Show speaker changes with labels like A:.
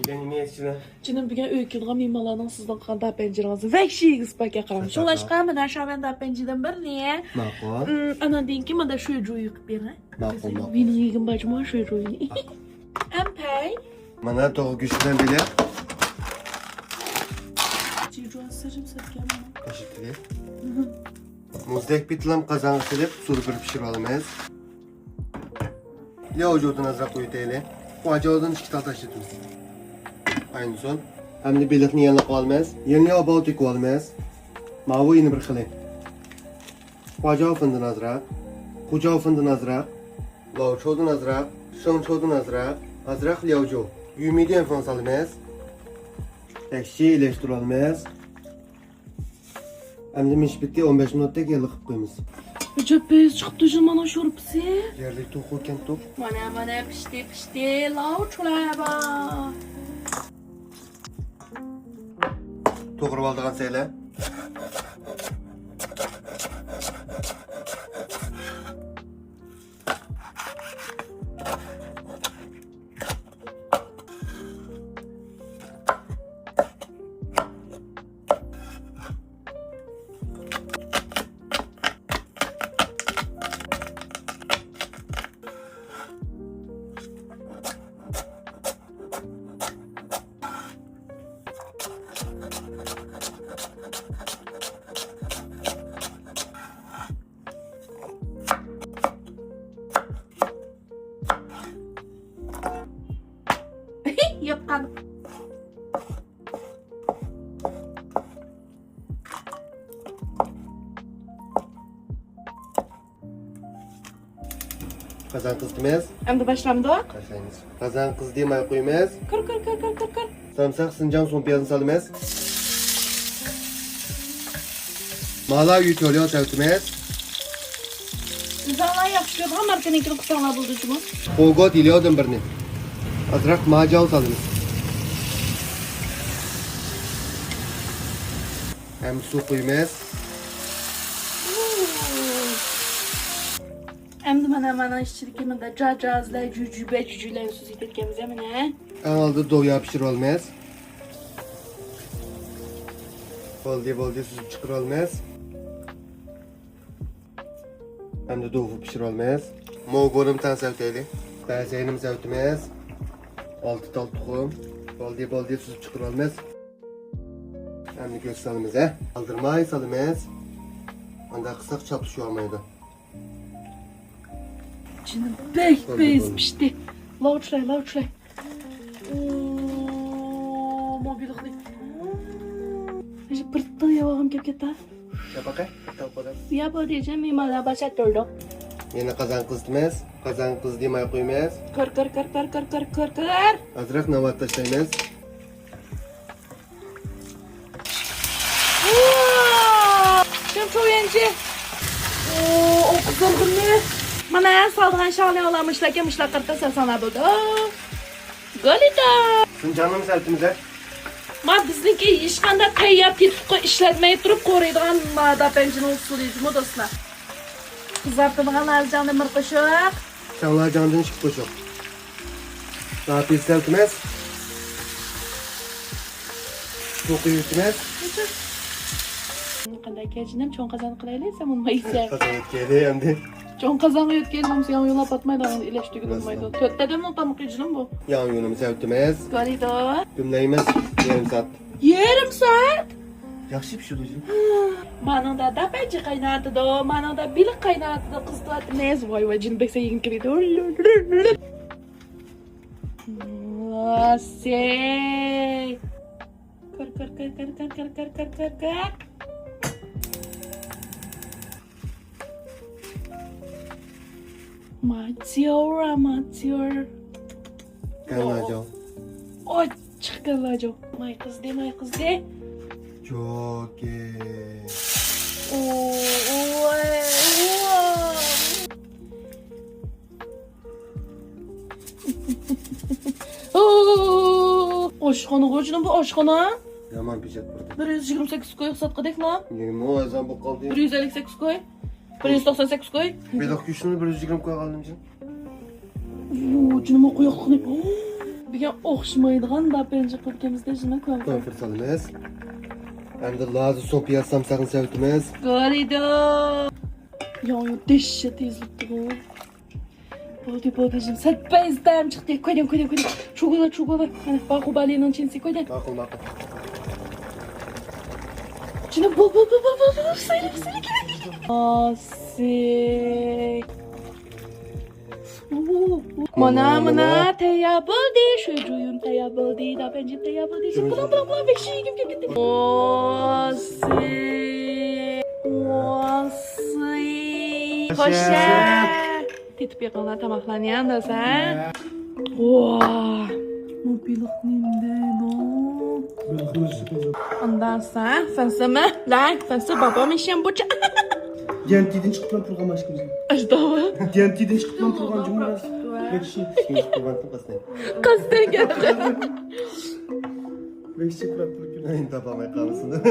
A: Bugün ne etsin?
B: Canım bugün öyküldüğüm imalarının sizden kanda pencerenizi ve kişiyiz bakya karam. Şulaşka mı da şaben da pencereden bir niye?
A: Makul.
B: Anan deyin ki mada şu yük bir ne?
A: Makul.
B: Benim yegin bacıma şu yük. Ampay.
A: Bana doğru güçlen bile.
B: Cicu asırım satken mi?
A: Teşekkürler. Muzdek bitlam kazanı silip sulu bir pişirip almayız. Ya vücudun azra koyu teyli. Bu acıdan iki tal taşıdınız. Aynı son. Hem de belirtini yanına koyalmayız. Yanına abaltı koyalmayız. Mavi yeni bir kılı. Bu acı fındın azra. Kucağı fındın azra. Lav çoğdun azra. Şın çoğdun azra. Azrak lavcu. Ümidi en fon salmayız. Ekşi iyileştir almayız. Hem de miş bitti 15 minutta geldik koyumuz.
B: Cöpez çıktı canım şurupsi.
A: Yerli tokurken top.
B: Mana pişti lav çulaya ba.
A: Tokurup aldığın söyle.
B: Yapkan.
A: Kazan kız demez.
B: Hem de başlamdı.
A: Kaçayınız. Kazan kız diye may koymaz.
B: Kır.
A: Samsak sıncan son piyazını salmaz. Mala yütölüyor tevtümez.
B: İnsanlar yapışıyor. Hamar tenekini kısalına buldu cuma.
A: Kogot iliyordum birini. Azrak macal salınız. Hem su koymaz.
B: Hem de bana işçilikimi de cacazla cücüler sus itirkemiz ya ne?
A: Kanalda doğuya pişir olmaz. Boldi süzüp çıkır olmaz. Hem de doğu pişir olmaz. Moğolum tan sevteyli. Bəzəynim sevtmez. 6 tal tuxum. Boldi süzüp çıkır olmaz. Hem de göz salımız he. Aldırmayı salımız. Onda kısak çapışıyor olmaydı.
B: Canım bek pişti. Lauçlay. Mobillik. İşte pırttı yavağım kepketa.
A: Ya bakay. Bakalım.
B: Ya bu diyeceğim imala başa tördü.
A: Yine kazan kız demez. Kazan kız diye may koymaz.
B: Kır.
A: Azrak navat taşlaymaz.
B: Kim çok yenci. O kızıldım ne? Bana en saldığın şahane olamışlar yemişler kırta sesana buldu. Galita.
A: Sizin canımız eltimize.
B: Ma bizdeki işkanda tayyap yetki işletmeye durup koruyduğun da pencinin usulü modasına. Kızartılığın azcanı mırkışık.
A: Canlar candan çıkıp koşuyor. Daha pis eltimiz. Çok iyi etmez.
B: Qanday keljinim cho'ng qozon qilaylik, bunu maysa.
A: Kazan etkili hem de.
B: Cho'ng qozonga yetganimiz ham yo'lab batmaydi, ilash tugilmaydi. To'rttadan o'tamoq kejinim bu.
A: Yan yönümüz eltimiz.
B: Galida.
A: Gümleyimiz yarım saat.
B: Yarim soat.
A: Yaxshi pişirdi hocam.
B: Manada da pençe qaynadı da, manada bilik qaynadı da qızlar nez voy jinbeksa yegin kirdi. Asey. Kır. Matiyor.
A: Kanacağım.
B: Oy, çıkılaco. May kız de.
A: Çok iyi.
B: Oshxona qo'shini bu oshxona.
A: Yaman pişet burada.
B: 128 koy hisobqidik lan.
A: 20 o ezan bu kaldı.
B: 158 koy. 198 koy.
A: Bir dakika şunu 120 koy kaldım canım.
B: Yo, canım qo'yoq qilib. Bir gün oxşmaydigan da bence qilganimizda jina konfet.
A: Konfet salımız. Hem de lazı sopiya samsağın sevtimiz.
B: Gorida. Ya dehşet tezlikdi bu. Bodi sen bezdim çıktı. Koydum. Çukola. Hani bak o balyanın içine koydum.
A: Makul.
B: Cina bol. Sayı. Asi. Mana teya buldi. Çocuğum teya buldi. Da bence teya buldi. Şu bulan bekşi gibi. Asi. Hoşça. Titip ona tamaklanyan da sen. Wow. Mobilik ninde no. Ondan sonra fense babam işen buça.
C: DNT'den çıktı lan program aşkımızın.
B: Ajdava.
C: DNT'den çıktı lan program cumhuriyet. Bekşi.
B: Kasten geldi.
C: Bekşi bıraktı.
A: Tamam, kalsın.